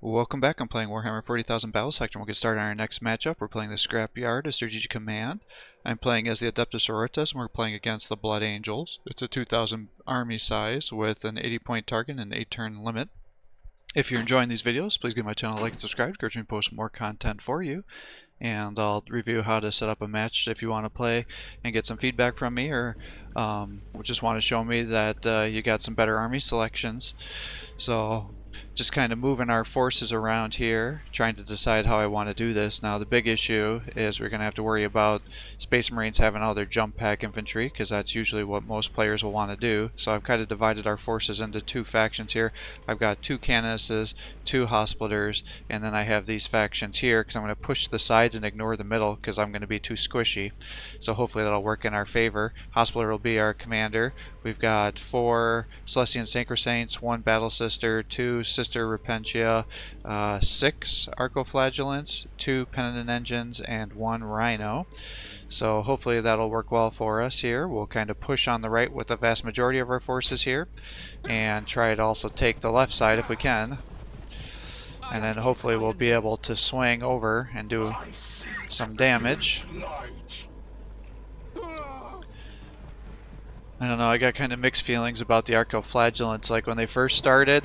Welcome back. I'm playing Warhammer 40,000 Battlesector. We'll get started on our next matchup. We're playing the Scrapyard, a Strategic Command. I'm playing as the Adepta Sororitas, and we're playing against the Blood Angels. It's a 2,000 army size with an 80-point target and an 8-turn limit. If you're enjoying these videos, please give my channel a like and subscribe. Encourage me to post more content for you. And I'll review how to set up a match if you want to play and get some feedback from me, or just want to show me that you got some better army selections. So just kind of moving our forces around here, trying to decide how I want to do this. Now the big issue is we're going to have to worry about Space Marines having all their jump pack infantry, because that's usually what most players will want to do. So I've kind of divided our forces into two factions here. I've got 2 Canonesses, 2 Hospitallers, and then I have these factions here because I'm going to push the sides and ignore the middle because I'm going to be too squishy. So hopefully that'll work in our favor. Hospitaller will be our commander. We've got 4 Celestian Sacrosaints, 1 Battlesector, 2 Sister Repentia, 6 Arcoflagellants, 2 Penitent Engines, and 1 Rhino. So hopefully that'll work well for us here. We'll kind of push on the right with the vast majority of our forces here, and try to also take the left side if we can. And then hopefully we'll be able to swing over and do some damage. I don't know, I got kind of mixed feelings about the Arcoflagellants. Like when they first started,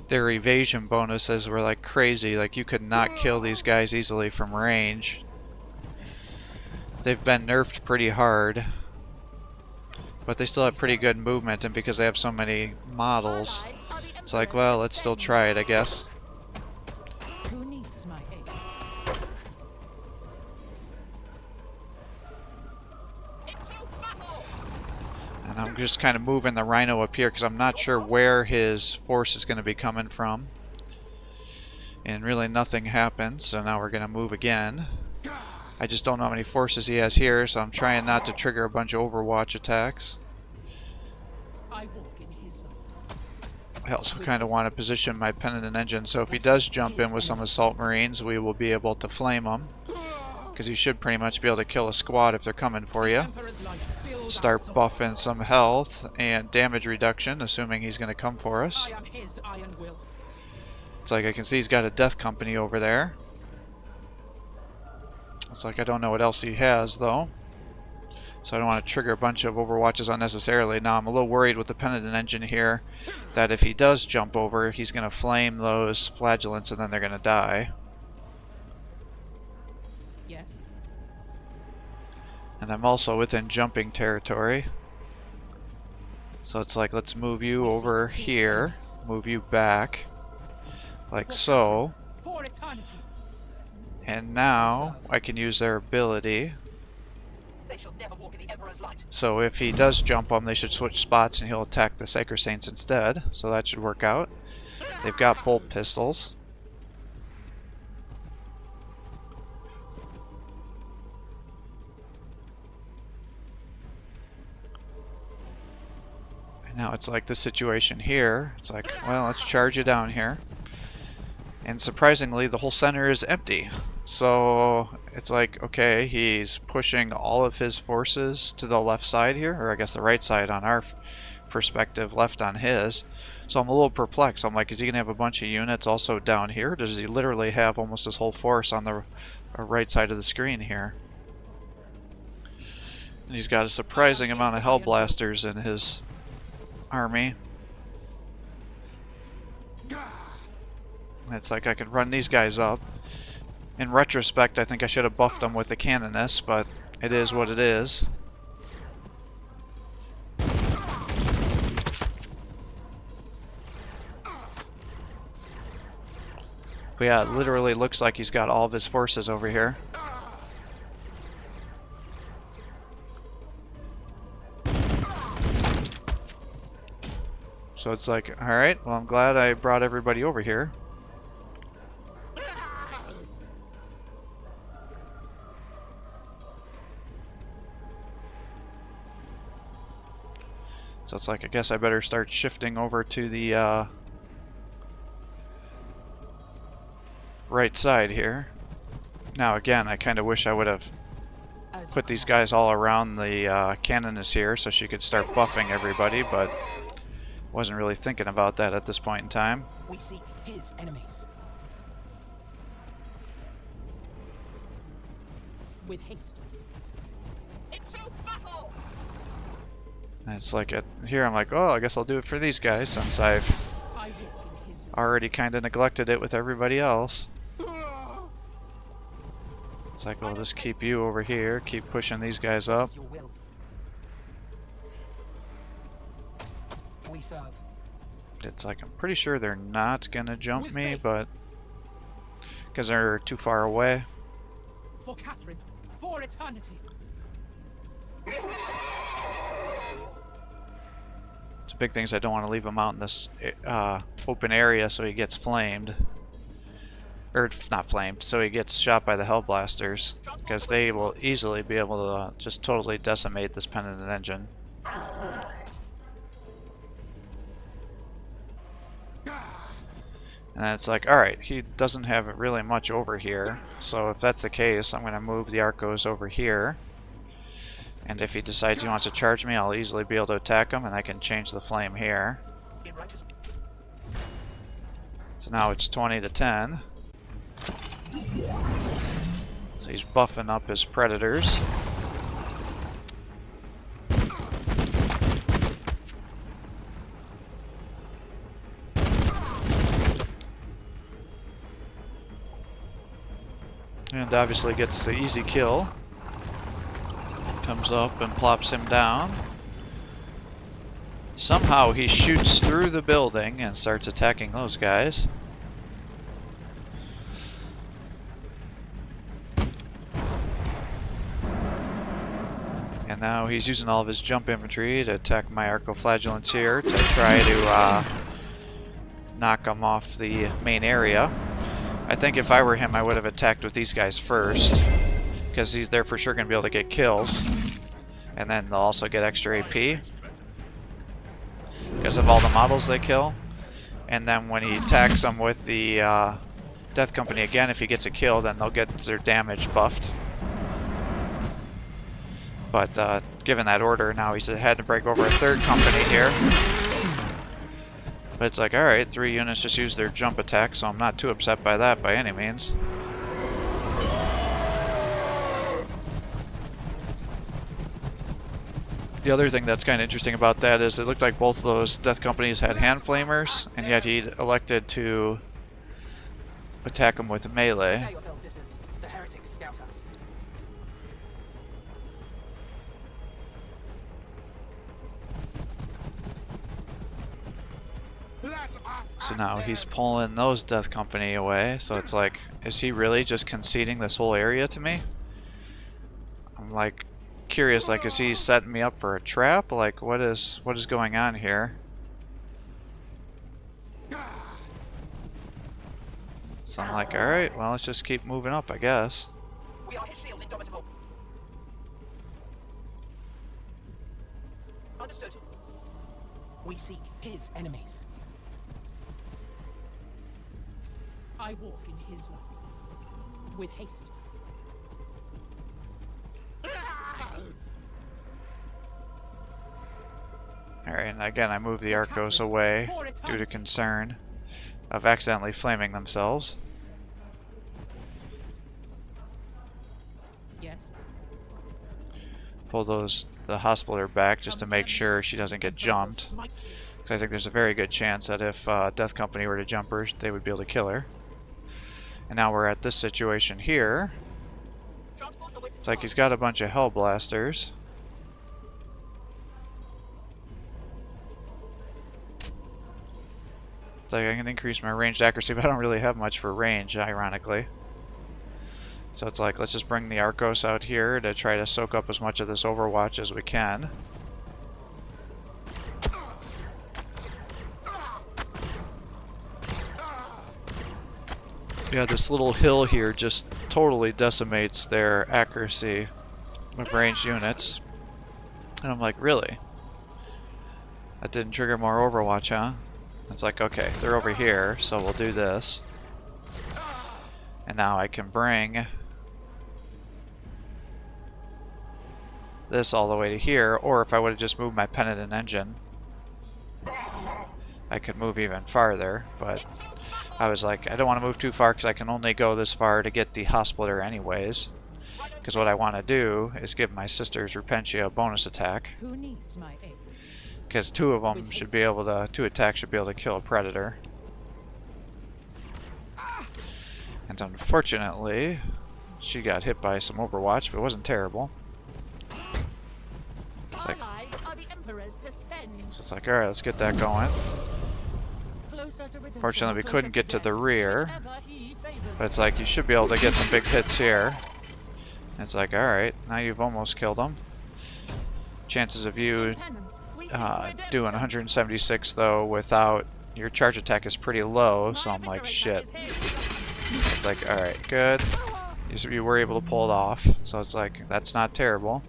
their evasion bonuses were like crazy. Like you could not kill these guys easily from range. They've been nerfed pretty hard, but they still have pretty good movement, and because they have so many models, it's like, well, let's still try it, I guess. And I'm just kind of moving the Rhino up here because I'm not sure where his force is going to be coming from. And really nothing happened, so now we're going to move again. I just don't know how many forces he has here, so I'm trying not to trigger a bunch of Overwatch attacks. I also kind of want to position my Penitent Engine, so if he does jump in with some Assault Marines, we will be able to flame him. Because you should pretty much be able to kill a squad if they're coming for you. Start buffing some health and damage reduction, assuming he's going to come for us. It's like I can see he's got a death company over there. It's like I don't know what else he has, though. So I don't want to trigger a bunch of Overwatches unnecessarily. Now I'm a little worried with the Penitent Engine here, that if he does jump over, he's going to flame those flagellants and then they're going to die. Yes. And I'm also within jumping territory. So it's like, let's move you over here, move you back, like so. And now I can use their ability. So if he does jump them, they should switch spots and he'll attack the Sacrosaints instead. So that should work out. They've got bolt pistols. Now it's like this situation here. It's like, well, let's charge you down here. And surprisingly, the whole center is empty. So it's like, okay, he's pushing all of his forces to the left side here, or I guess the right side on our perspective, left on his. So I'm a little perplexed. I'm like, is he going to have a bunch of units also down here? Or does he literally have almost his whole force on the right side of the screen here? And he's got a surprising amount of Hellblasters in his army. It's like I could run these guys up. In retrospect, I think I should have buffed them with the Canoness, but it is what it is. But yeah, it literally looks like he's got all of his forces over here. So it's like, alright, well I'm glad I brought everybody over here. So it's like, I guess I better start shifting over to the right side here. Now again, I kind of wish I would have put these guys all around the Canoness here so she could start buffing everybody, but wasn't really thinking about that at this point in time. We seek his enemies. With haste. Into battle! And it's like, here I'm like, oh, I guess I'll do it for these guys since I've I walk in his light. already kind of neglected it with everybody else. It's like, we'll just keep you over here, keep pushing these guys up. Your will. We serve. It's like, I'm pretty sure they're not gonna jump With me, faith. but because they're too far away. For Catherine. For eternity. The big thing is I don't want to leave him out in this open area so he gets flamed. Or, not flamed, so he gets shot by the Hellblasters. Because they will easily be able to just totally decimate this penitent engine. And it's like, alright, he doesn't have really much over here. So if that's the case, I'm going to move the Arcos over here. And if he decides he wants to charge me, I'll easily be able to attack him, and I can change the flame here. So now it's 20 to 10. So he's buffing up his predators. And obviously gets the easy kill. Comes up and plops him down. Somehow he shoots through the building and starts attacking those guys. And now he's using all of his jump infantry to attack my Arcoflagellants here to try to knock them off the main area. I think if I were him, I would have attacked with these guys first, because they're for sure going to be able to get kills. And then they'll also get extra AP because of all the models they kill. And then when he attacks them with the Death Company again, if he gets a kill, then they'll get their damage buffed. But given that order, now he's had to break over a third company here. But it's like, alright, 3 units just use their jump attack, so I'm not too upset by that by any means. The other thing that's kind of interesting about that is it looked like both of those Death Companies had hand flamers, and yet he elected to attack them with melee. Prepare yourselves, sisters. The heretics scout us. So now he's pulling those Death Company away, so it's like, is he really just conceding this whole area to me? I'm like curious, like, is he setting me up for a trap? Like, what is going on here? So I'm like, alright, well, let's just keep moving up, I guess. We are his shields, indomitable. Understood. We seek his enemies. I walk in his light. With haste. Alright, and again, I move the Arcos away due to concern of accidentally flaming themselves. Yes. Pull the hospitaler back just to make sure she doesn't get jumped. Because I think there's a very good chance that if Death Company were to jump her, they would be able to kill her. And now we're at this situation here. It's like he's got a bunch of Hellblasters. It's like I can increase my ranged accuracy, but I don't really have much for range, ironically. So it's like, let's just bring the Arcos out here to try to soak up as much of this Overwatch as we can. Yeah, this little hill here just totally decimates their accuracy with ranged units. And I'm like, really? That didn't trigger more Overwatch, huh? It's like, okay, they're over here, so we'll do this. And now I can bring this all the way to here, or if I would have just moved my penitent engine, I could move even farther, but I was like, I don't want to move too far because I can only go this far to get the hospitaler anyways. Because what I want to do is give my sisters Repentia a bonus attack. Who needs my aid? Because two of them should be able to, two attacks should be able to kill a predator. And unfortunately, she got hit by some Overwatch, but it wasn't terrible. It's like, lives are the Emperor's to spend. so it's like, alright, let's get that going. Fortunately, we couldn't get to the rear. But it's like, you should be able to get some big hits here. And it's like, alright, now you've almost killed him. Chances of you doing 176, though, without your charge attack is pretty low, so I'm like, shit. It's like, alright, good. You were able to pull it off, so it's like, that's not terrible.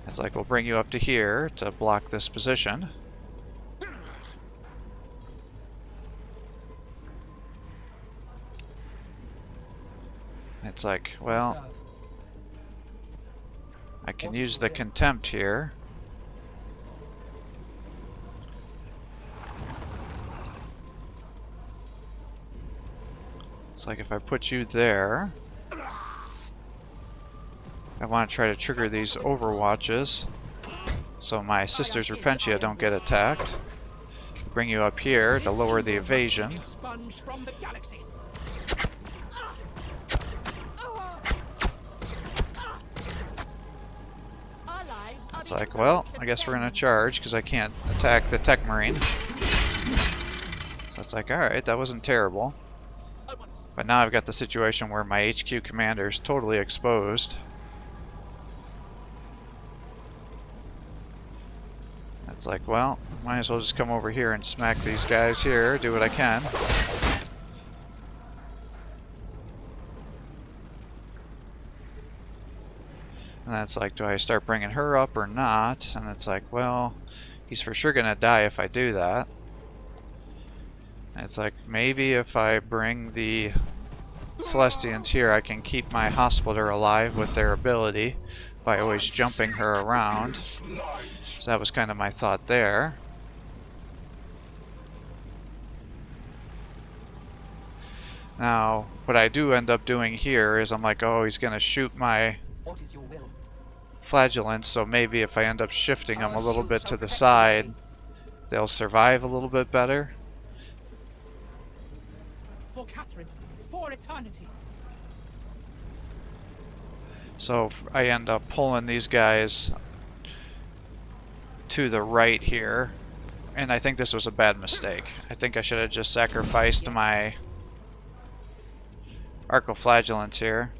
It's like, we'll bring you up to here to block this position. It's like, well, I can use the contempt here. It's like if I put you there, I want to try to trigger these overwatches so my sisters Repentia don't get attacked. Bring you up here to lower the evasion. It's like, well, I guess we're going to charge because I can't attack the Tech Marine. So it's like, alright, that wasn't terrible. But now I've got the situation where my HQ commander is totally exposed. It's like, well, might as well just come over here and smack these guys here, do what I can. And that's like, do I start bringing her up or not? And it's like, well, he's for sure gonna die if I do that. And it's like, maybe if I bring the Celestians here, I can keep my Hospitaller alive with their ability by always jumping her around. So that was kind of my thought there. Now, what I do end up doing here is I'm like, oh, he's gonna shoot my What is your will? Flagellants, so maybe if I end up shifting them a little bit to the side, they'll survive a little bit better. For Catherine, for eternity. So I end up pulling these guys to the right here, and I think this was a bad mistake. I think I should have just sacrificed my Arcoflagellants here.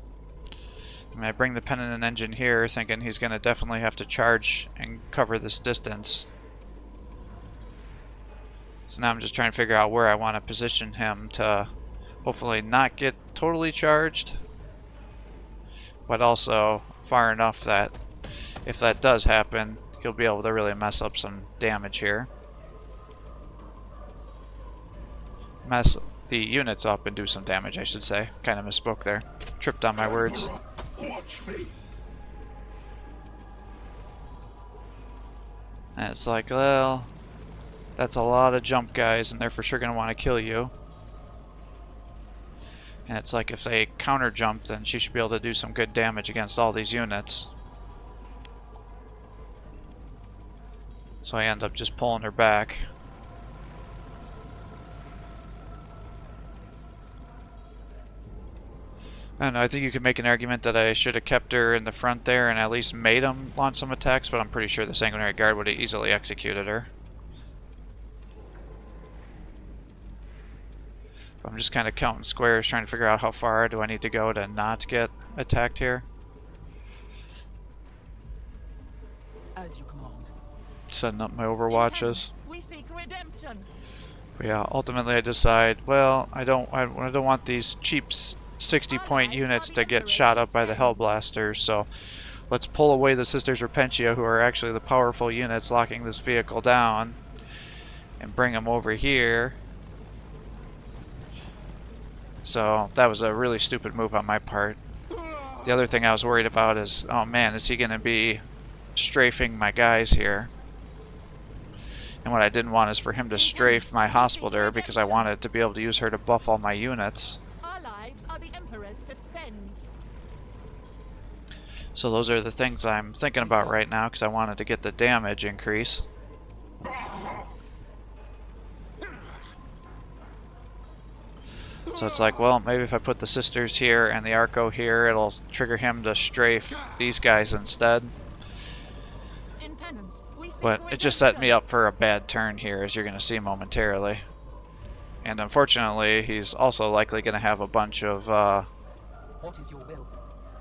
I mean, I bring the Penitent Engine here thinking he's going to definitely have to charge and cover this distance. So now I'm just trying to figure out where I want to position him to hopefully not get totally charged, but also far enough that if that does happen, he'll be able to really mess up some damage here. Mess the units up and do some damage, I should say. Kind of misspoke there. Tripped on my words. And it's like, well, that's a lot of jump guys, and they're for sure going to want to kill you. And it's like, if they counter jump, then she should be able to do some good damage against all these units. So I end up just pulling her back. I don't know, I think you could make an argument that I should have kept her in the front there and at least made them launch some attacks, but I'm pretty sure the Sanguinary Guard would have easily executed her. I'm just kind of counting squares, trying to figure out how far do I need to go to not get attacked here. As you command. Setting up my overwatches. We seek redemption. But yeah, ultimately I decide, well, I don't want these cheap 60-point units to get shot up by the Hellblasters, so let's pull away the Sisters Repentia, who are actually the powerful units locking this vehicle down, and bring them over here. So that was a really stupid move on my part. The other thing I was worried about is, oh man, is he going to be strafing my guys here? And what I didn't want is for him to strafe my Hospitaller, because I wanted to be able to use her to buff all my units. lives are the Emperor's to spend. So those are the things I'm thinking about right now, because I wanted to get the damage increase. So it's like, well, maybe if I put the sisters here and the Arco here, it'll trigger him to strafe these guys instead. In penance, we seek But it just set me redemption. up for a bad turn here, as you're going to see momentarily. And unfortunately, he's also likely going to have a bunch of What is your will?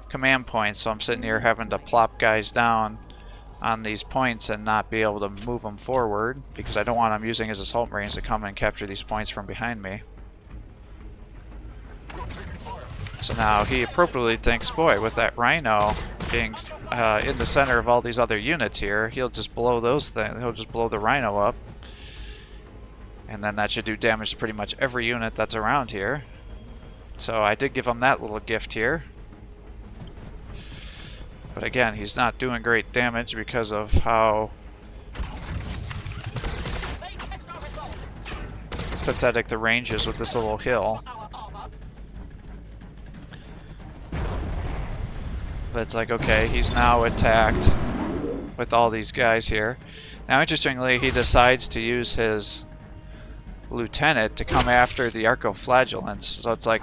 command points, so I'm sitting here having to plop guys down on these points and not be able to move them forward, because I don't want them using his assault marines to come and capture these points from behind me. So now he appropriately thinks, boy, with that Rhino being in the center of all these other units here, he'll just blow those things. He'll just blow the Rhino up, and then that should do damage to pretty much every unit that's around here. So I did give him that little gift here. But again, he's not doing great damage because of how They test our resolve. pathetic the range is with this little hill. Our armor. But it's like, okay, he's now attacked with all these guys here. Now, interestingly, he decides to use his lieutenant to come after the Arco-Flagellants. So it's like,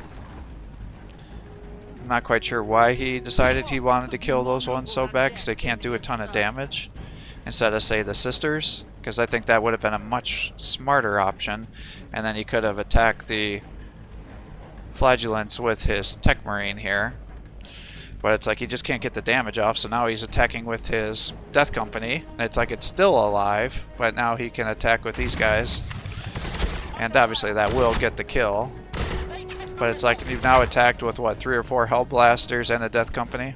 I'm not quite sure why he decided he wanted to kill those ones so bad, because they can't do a ton of damage, instead of, say, the sisters, because I think that would have been a much smarter option. And then he could have attacked the Flagellants with his Tech Marine here. But it's like he just can't get the damage off, so now he's attacking with his Death Company. And it's like it's still alive, but now he can attack with these guys. And obviously that will get the kill. But it's like you've now attacked with, what, 3 or 4 Hellblasters and a Death Company?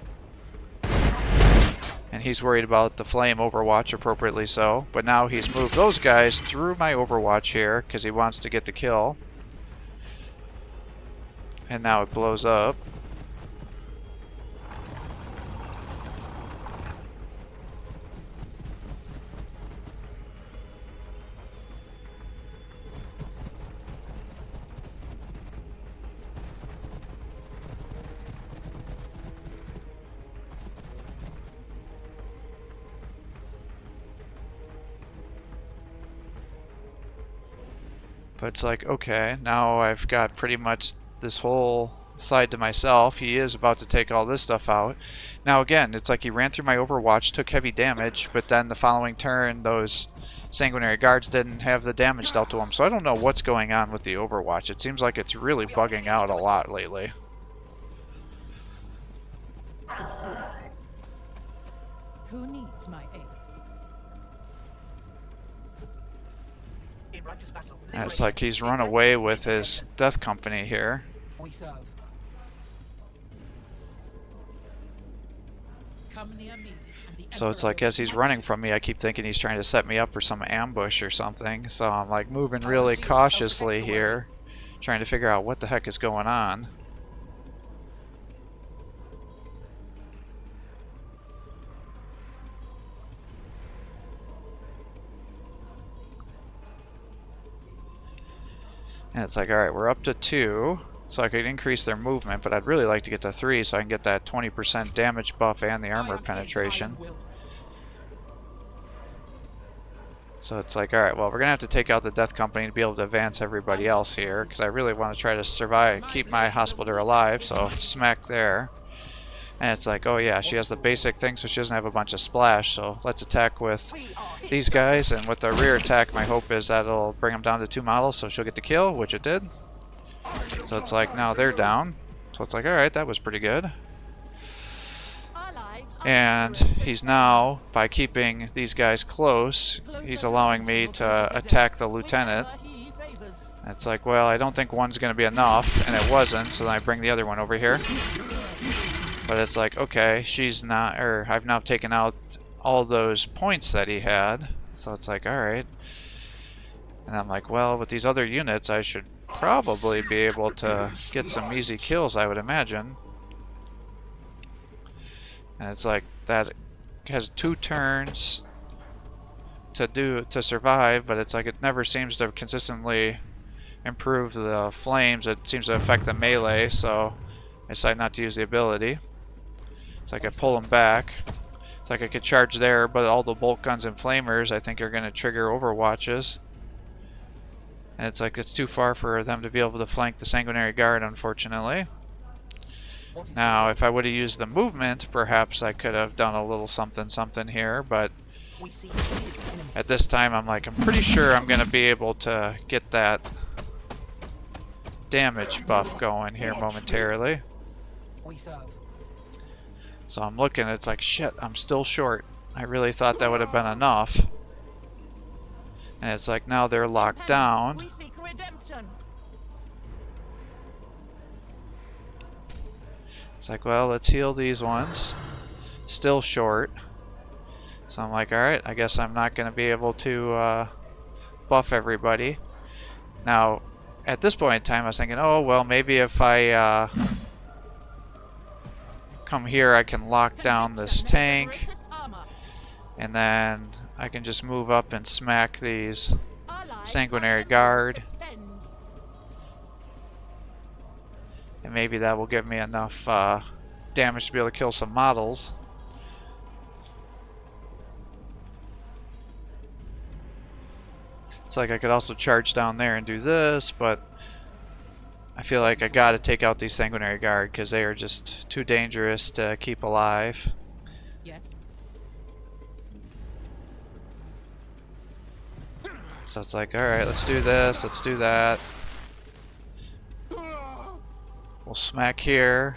And he's worried about the Flame Overwatch, appropriately so. But now he's moved those guys through my Overwatch here, because he wants to get the kill. And now it blows up. But it's like, okay, now I've got pretty much this whole side to myself. He is about to take all this stuff out. Now again, it's like he ran through my Overwatch, took heavy damage, but then the following turn, those Sanguinary Guards didn't have the damage dealt to him. So I don't know what's going on with the Overwatch. It seems like it's really bugging out a lot lately. Who needs my aid? In righteous battle. And it's like he's run away with his Death Company here. We serve. Come near me, and the So it's Emperor like will as he's smite running you. from me, I keep thinking he's trying to set me up for some ambush or something. So I'm like moving really cautiously here, trying to figure out what the heck is going on. And it's like, alright, we're up to 2, so I could increase their movement, but I'd really like to get to 3 so I can get that 20% damage buff and the I armor am his penetration. iron will. So it's like, alright, well, we're going to have to take out the Death Company to be able to advance everybody else here, because I really want to try to survive, keep my hospital alive, so smack there. And it's like, oh yeah, she has the basic thing, so she doesn't have a bunch of splash, so let's attack with We are his these guys, and with the rear attack, my hope is that it'll bring them down to 2 models, so she'll get the kill, which it did. So it's like, now they're down. So it's like, alright, that was pretty good. Our lives are And the Emperor's to he's spend. now, by keeping these guys close, he's allowing me to attack the lieutenant. Whichever he favors. And it's like, well, I don't think one's going to be enough, and it wasn't, so then I bring the other one over here. But it's like, okay, she's not, or I've now taken out all those points that he had. So it's like, alright. And I'm like, well, with these other units, I should probably be able to get some easy kills, I would imagine. And it's like, that has 2 turns to survive, but it's like it never seems to consistently improve the flames, it seems to affect the melee, so I decided not to use the ability. It's like I pull them back. It's like I could charge there, but all the bolt guns and flamers I think are going to trigger overwatches. And it's like it's too far for them to be able to flank the Sanguinary Guard, unfortunately. Now, if I would have used the movement, perhaps I could have done a little something here, but at this time I'm like, I'm pretty sure I'm going to be able to get that damage buff going here momentarily. So I'm looking, it's like, shit, I'm still short. I really thought that would have been enough. And it's like, now they're locked down. We seek redemption. It's like, well, let's heal these ones. Still short. So I'm like, alright, I guess I'm not going to be able to buff everybody. Now, at this point in time, I was thinking, oh, well, maybe if I come here, I can lock down this tank. And then I can just move up and smack these Sanguinary Guard. And maybe that will give me enough damage to be able to kill some models. It's like I could also charge down there and do this, but I feel like I gotta take out these Sanguinary Guard because they are just too dangerous to keep alive. Yes. So it's like, alright, let's do this, let's do that. We'll smack here,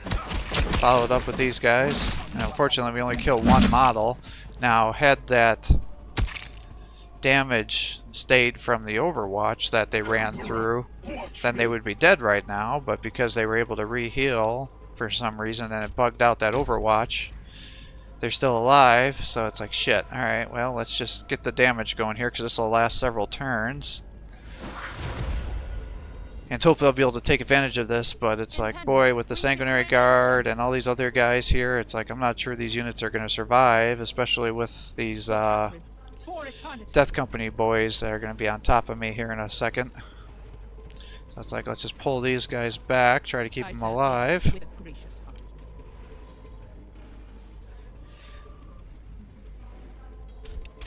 follow it up with these guys. And unfortunately, we only kill one model. Now, had that damage stayed from the Overwatch that they ran through, then they would be dead right now. But because they were able to re-heal for some reason and it bugged out that Overwatch, they're still alive. So it's like, shit, alright, well, let's just get the damage going here because this will last several turns. And hopefully I'll be able to take advantage of this, but it's like, boy, with the Sanguinary Guard and all these other guys here, it's like I'm not sure these units are going to survive, especially with these Death Company boys that are going to be on top of me here in a second. So it's like, let's just pull these guys back, try to keep them alive.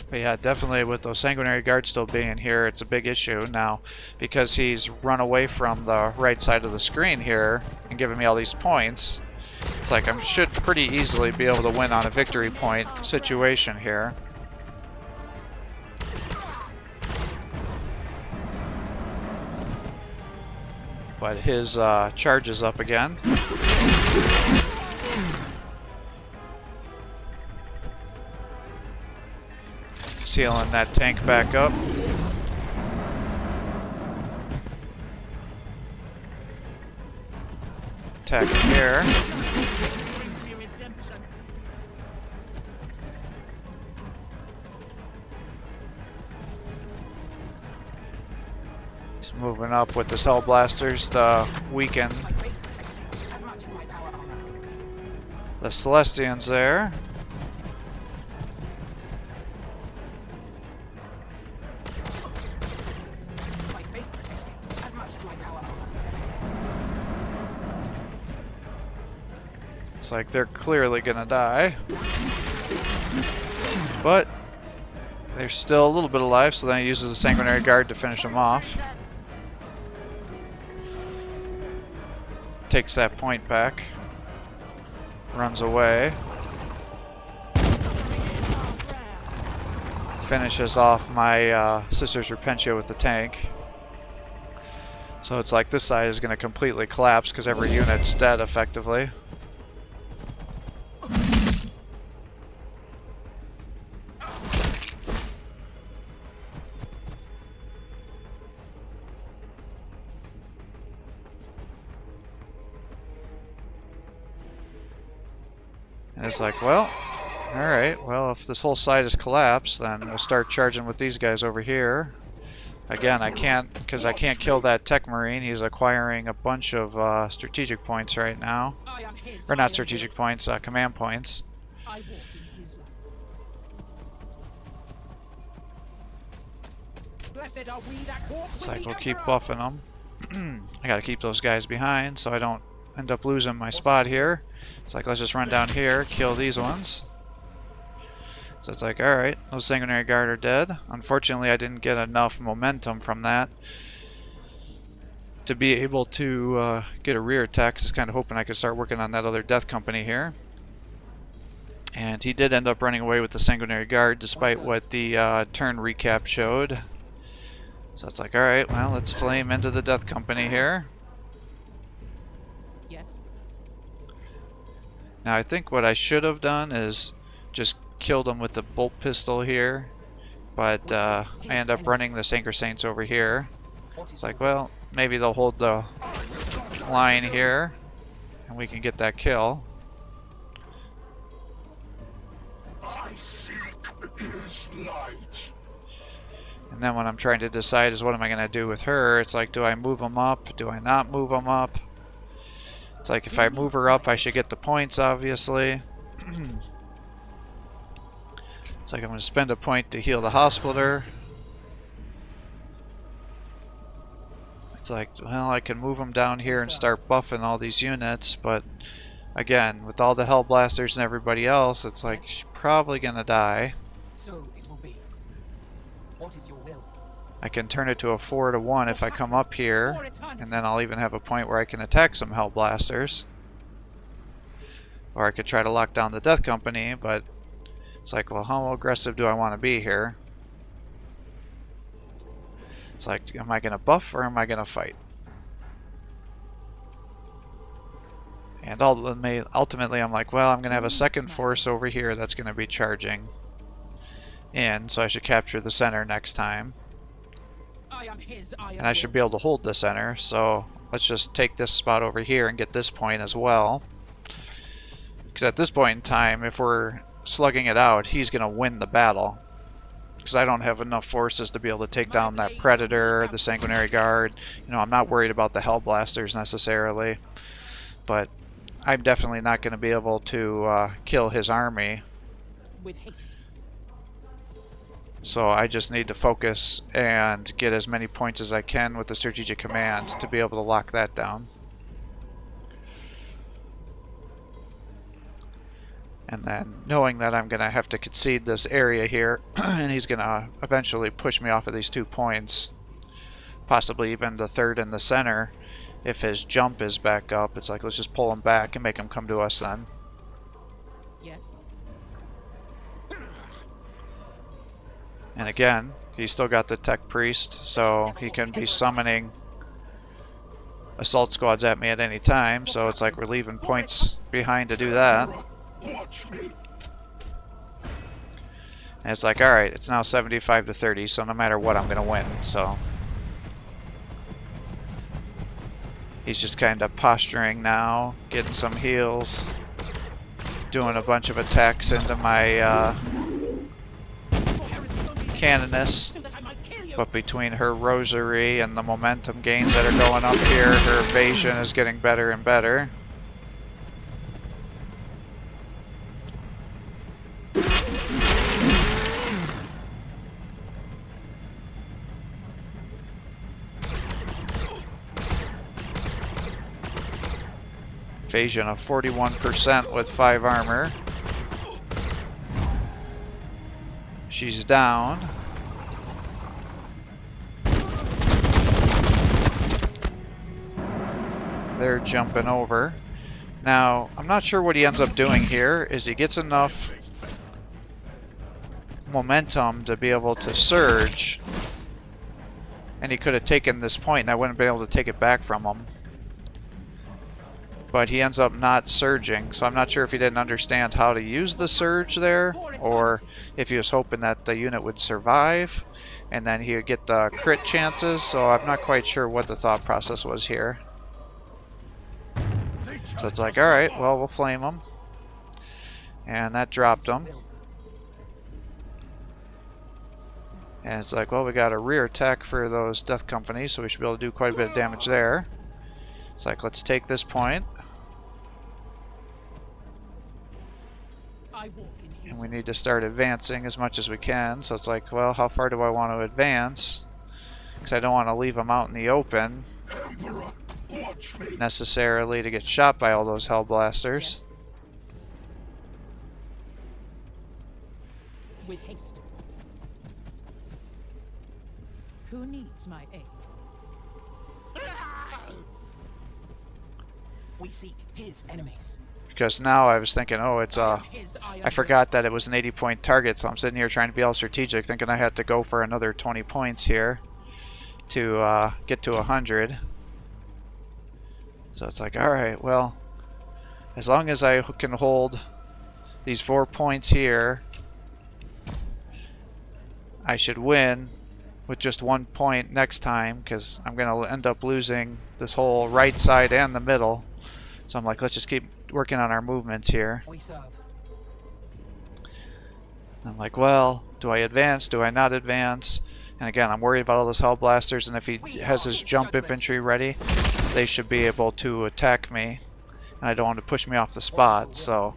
But yeah, definitely with those Sanguinary Guards still being here, it's a big issue now because he's run away from the right side of the screen here and giving me all these points. It's like I should pretty easily be able to win on a victory point situation here. But his charge is up again. Sealing that tank back up. Attacking here. He's moving up with his Hellblasters to weaken the Celestians there. It's like they're clearly gonna die. But they're still a little bit alive, so then he uses the Sanguinary Guard to finish them off. Takes that point back. Runs away. Finishes off my Sister's Repentio with the tank. So it's like this side is going to completely collapse because every unit's dead effectively. And it's like, well, alright, well, if this whole side is collapsed, then we'll start charging with these guys over here. Again, I can't, because I can't kill that Tech Marine. He's acquiring a bunch of strategic points right now. Or not strategic points, command points. I walk in his light. Blessed are we that walk It's with like the we'll keep Emperor. buffing them. I gotta keep those guys behind so I don't end up losing my spot here. It's like, let's just run down here, kill these ones. So it's like, alright, those Sanguinary Guard are dead. Unfortunately, I didn't get enough momentum from that to be able to get a rear attack. Just kind of hoping I could start working on that other Death Company here. And he did end up running away with the Sanguinary Guard despite what the turn recap showed. So it's like, alright, well, let's flame into the Death Company here. Yes. Now I think what I should have done is just killed him with the bolt pistol here. But I end up running the Sanker Saints over here. It's like, well, maybe they'll hold the line here and we can get that kill. I seek his light. And then what I'm trying to decide is what am I going to do with her. It's like, do I move them up? Do I not move them up? It's like, if I move her up, I should get the points, obviously. It's like I'm going to spend a point to heal the hospitaler. It's like, well, I can move them down here and start buffing all these units, but again, with all the Hellblasters and everybody else, it's like, she's probably going to die. So it will be. What is your will? I can turn it to a 4-1 if I come up here, and then I'll even have a point where I can attack some Hellblasters. Or I could try to lock down the Death Company, but it's like, well, how aggressive do I want to be here? It's like, am I going to buff or am I going to fight? And ultimately, I'm like, well, I'm going to have a second force over here that's going to be charging in, so I should capture the center next time. I am his. And I should be able to hold the center, so let's just take this spot over here and get this point as well. Because at this point in time, if we're slugging it out, he's going to win the battle. Because I don't have enough forces to be able to take down that Predator, the Sanguinary Guard. You know, I'm not worried about the Hellblasters necessarily. But I'm definitely not going to be able to kill his army. With haste. So I just need to focus and get as many points as I can with the Strategic Command to be able to lock that down. And then knowing that I'm going to have to concede this area here, and he's going to eventually push me off of these 2 points, possibly even the third in the center, if his jump is back up. It's like, let's just pull him back and make him come to us then. Yes. And again, he's still got the Tech Priest, so he can be summoning assault squads at me at any time, so it's like we're leaving points behind to do that. And it's like, alright, it's now 75-30, so no matter what, I'm going to win, so. He's just kind of posturing now, getting some heals, doing a bunch of attacks into my Canoness. But between her Rosary and the momentum gains that are going up here, her evasion is getting better and better. Evasion of 41% with 5 armor. She's down. They're jumping over. Now, I'm not sure what he ends up doing here, is he gets enough momentum to be able to surge, and he could have taken this point and I wouldn't be able to take it back from him. But he ends up not surging, so I'm not sure if he didn't understand how to use the surge there, or if he was hoping that the unit would survive, and then he would get the crit chances, so I'm not quite sure what the thought process was here. So it's like, alright, well, we'll flame him. And that dropped him. And it's like, well, we got a rear attack for those Death Companies, so we should be able to do quite a bit of damage there. It's like, let's take this point. And we need to start advancing as much as we can. So it's like, well, how far do I want to advance? Because I don't want to leave them out in the open. Emperor, watch me. necessarily to get shot by all those Hellblasters. Yes. With haste. Who needs my aid? We seek his enemies. Because now I was thinking, oh, it's His iron I forgot that it was an 80-point target, so I'm sitting here trying to be all strategic, thinking I had to go for another 20 points here to get to 100. So it's like, alright, well, as long as I can hold these 4 points here, I should win with just 1 point next time, because I'm going to end up losing this whole right side and the middle. So I'm like, let's just keep working on our movements here. We serve. I'm like, well, do I advance? Do I not advance? And again, I'm worried about all those Hellblasters, and if he has his jump infantry ready, they should be able to attack me. And I don't want to push me off the spot, so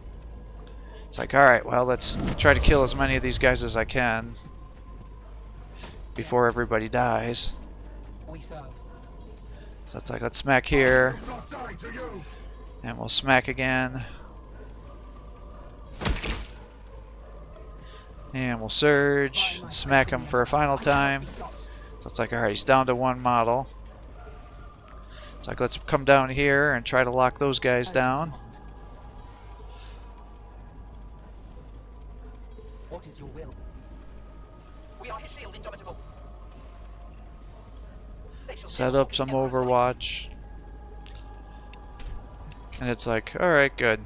it's like, alright, well, let's try to kill as many of these guys as I can before everybody dies. We serve. So it's like, let's smack here, I'll not die to you. and we'll smack again. And we'll surge, and smack him for a final time. So it's like, alright, he's down to 1 model. It's like, let's come down here and try to lock those guys down. What is your will? We are his shield, indomitable. They shall Set never up some Emperor's light. Overwatch. And it's like, alright, good.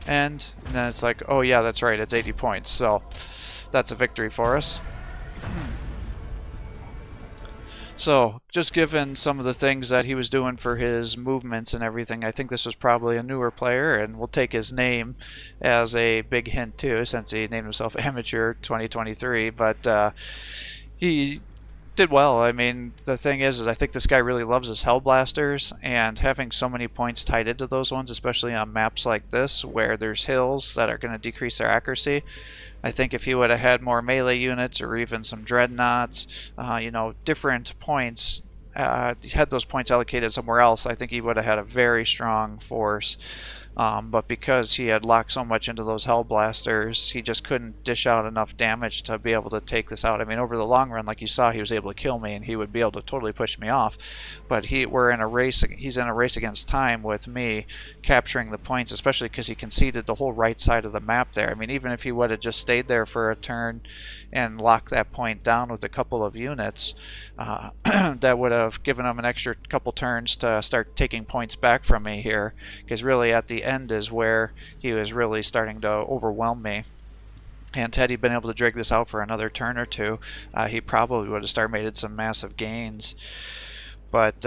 And then it's like, oh yeah, that's right, it's 80 points. So that's a victory for us. So, just given some of the things that he was doing for his movements and everything, I think this was probably a newer player, and we'll take his name as a big hint too, since he named himself Amateur 2023, but he did well. I mean, the thing is I think this guy really loves his Hellblasters, and having so many points tied into those ones, especially on maps like this, where there's hills that are going to decrease their accuracy, I think if he would have had more melee units or even some dreadnoughts, you know, different points, had those points allocated somewhere else, I think he would have had a very strong force. But because he had locked so much into those Hellblasters, he just couldn't dish out enough damage to be able to take this out. I mean, over the long run, like you saw, he was able to kill me, and he would be able to totally push me off. But we're in a race. He's in a race against time with me capturing the points, especially because he conceded the whole right side of the map there. I mean, even if he would have just stayed there for a turn and locked that point down with a couple of units, that would have given him an extra couple turns to start taking points back from me here. Because really, at the end is where he was really starting to overwhelm me. And had he been able to drag this out for another turn or two, he probably would have started making some massive gains. But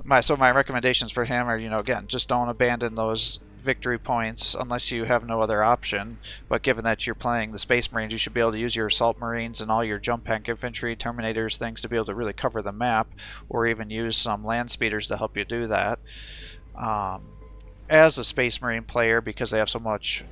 my recommendations for him are, you know, again, just don't abandon those victory points unless you have no other option. But given that you're playing the Space Marines, you should be able to use your Assault Marines and all your Jump Pack Infantry, Terminators, things to be able to really cover the map, or even use some Land Speeders to help you do that. As a Space Marine player, because they have so much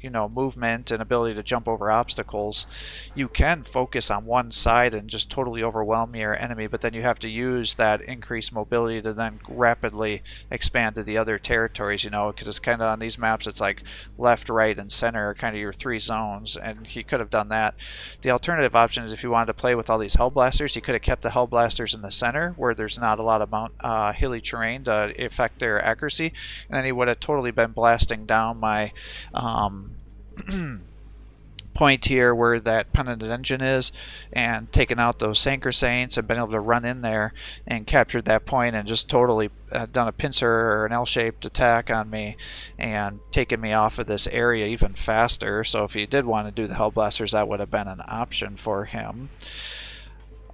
you know, movement and ability to jump over obstacles, you can focus on one side and just totally overwhelm your enemy, but then you have to use that increased mobility to then rapidly expand to the other territories, you know, because it's kind of on these maps, it's like left, right, and center are kind of your 3 zones, and he could have done that. The alternative option is if you wanted to play with all these Hellblasters, he could have kept the Hellblasters in the center where there's not a lot of hilly terrain to affect their accuracy, and then he would have totally been blasting down my point here where that penitent engine is, and taken out those Sanker Saints and been able to run in there and captured that point and just totally done a pincer or an L-shaped attack on me and taken me off of this area even faster. So if he did want to do the Hellblasters, that would have been an option for him.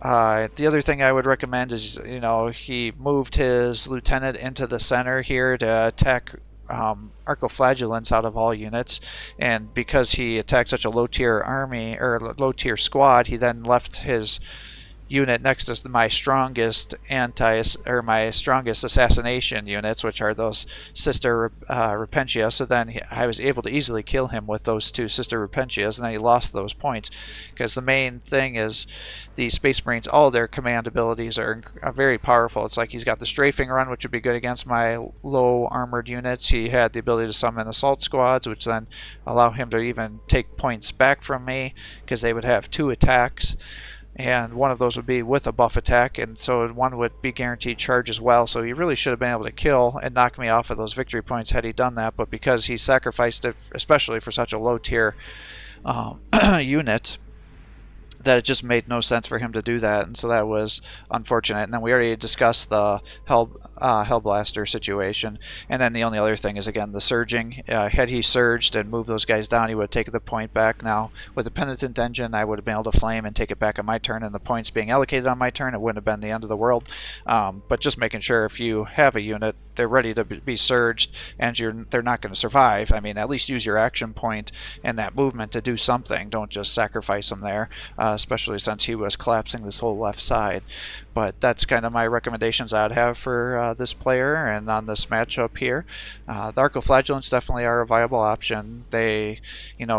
The other thing I would recommend is, you know, he moved his lieutenant into the center here to attack Arcoflagellants out of all units, and because he attacked such a low tier army or low tier squad, he then left his unit next to my strongest my strongest assassination units, which are those Sister Repentia. So then I was able to easily kill him with those 2 Sister Repentias, and then he lost those points because the main thing is the Space Marines, all their command abilities are very powerful. It's like he's got the strafing run, which would be good against my low armored units. He had the ability to summon assault squads, which then allow him to even take points back from me because they would have 2 attacks, and one of those would be with a buff attack, and so one would be guaranteed charge as well. So he really should have been able to kill and knock me off of those victory points had he done that, but because he sacrificed it, especially for such a low tier unit, that it just made no sense for him to do that, and so that was unfortunate. And then we already discussed the Hellblaster situation, and then the only other thing is, again, the surging. Had he surged and moved those guys down, he would have taken the point back. Now, with the Penitent Engine, I would have been able to flame and take it back on my turn, and the points being allocated on my turn, it wouldn't have been the end of the world. But just making sure if you have a unit, they're ready to be surged, and they're not going to survive. I mean, at least use your action point and that movement to do something. Don't just sacrifice them there, especially since he was collapsing this whole left side. But that's kind of my recommendations I'd have for this player and on this matchup here. The Arcoflagellants definitely are a viable option. They,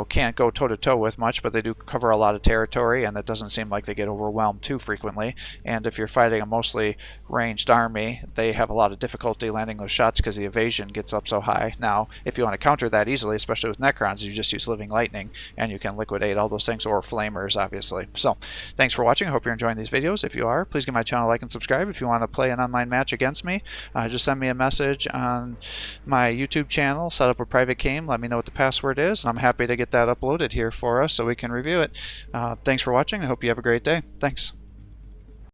can't go toe-to-toe with much, but they do cover a lot of territory, and it doesn't seem like they get overwhelmed too frequently. And if you're fighting a mostly ranged army, they have a lot of difficulty landing those shots because the evasion gets up so high. Now, if you want to counter that easily, especially with Necrons, you just use Living Lightning, and you can liquidate all those things, or Flamers, obviously. So, thanks for watching. I hope you're enjoying these videos. If you are, please give my channel a like and subscribe. If you want to play an online match against me, just send me a message on my YouTube channel, set up a private game, let me know what the password is, and I'm happy to get that uploaded here for us so we can review it. Thanks for watching. I hope you have a great day. Thanks.